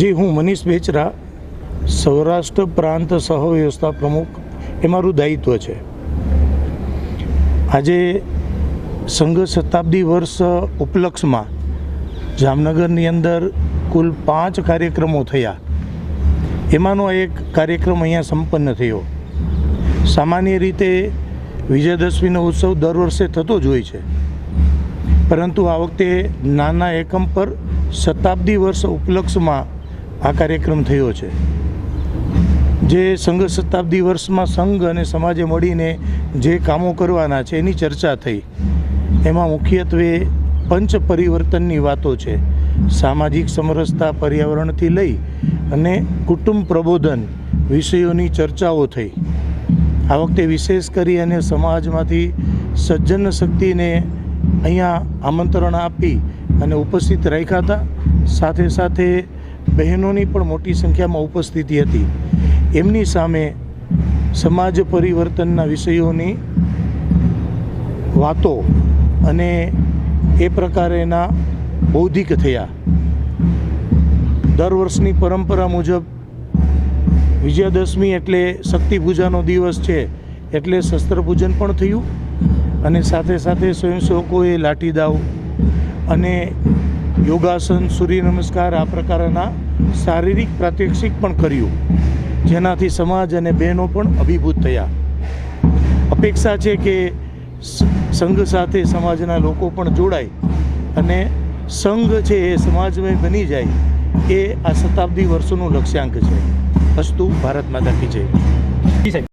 જી, હું મનીષ બેચરા, સૌરાષ્ટ્ર પ્રાંત સહવ્યવસ્થા પ્રમુખ એ મારું દાયિત્વ છે. આજે સંઘ શતાબ્દી વર્ષ ઉપલક્ષમાં જામનગરની અંદર કુલ 5 કાર્યક્રમો થયા. એમાંનો એક કાર્યક્રમ અહીંયા સંપન્ન થયો. સામાન્ય રીતે વિજયાદશમીનો ઉત્સવ દર વર્ષે થતો જ હોય છે, પરંતુ આ વખતે નાના એકમ પર શતાબ્દી વર્ષ ઉપલક્ષમાં આ કાર્યક્રમ થયો છે. જે સંઘ શતાબ્દી વર્ષમાં સંઘ અને સમાજે મળીને જે કામો કરવાના છે એની ચર્ચા થઈ. એમાં મુખ્યત્વે પંચ પરિવર્તનની વાતો છે. સામાજિક સમરસતા, પર્યાવરણથી લઈ અને કુટુંબ પ્રબોધન વિષયોની ચર્ચાઓ થઈ. આ વખતે વિશેષ કરી અને સમાજમાંથી સજ્જન શક્તિને અહીંયા આમંત્રણ આપી અને ઉપસ્થિત રાખ્યા હતા. સાથે સાથે બહેનોની પણ મોટી સંખ્યામાં ઉપસ્થિતિ હતી. એમની સામે સમાજ પરિવર્તનના વિષયોની વાતો અને એ પ્રકારેના બૌદ્ધિક થયા. દર વર્ષની પરંપરા મુજબ વિજયાદશમી એટલે શક્તિ પૂજાનો દિવસ છે, એટલે શસ્ત્ર પૂજન પણ થયું અને સાથે સાથે સ્વયંસેવકોએ લાઠી દાવ અને યોગાસન, સૂર્ય નમસ્કાર આ પ્રકારના શારીરિક પ્રાત્યક્ષિક પણ કર્યું, જેનાથી સમાજ અને બહેનો પણ અભિભૂત થયા. અપેક્ષા છે કે સંઘ સાથે સમાજના લોકો પણ જોડાય અને સંઘ છે એ સમાજમય બની જાય, એ આ શતાબ્દી વર્ષોનું લક્ષ્યાંક છે. અસ્તુ. ભારત માતા કી જય.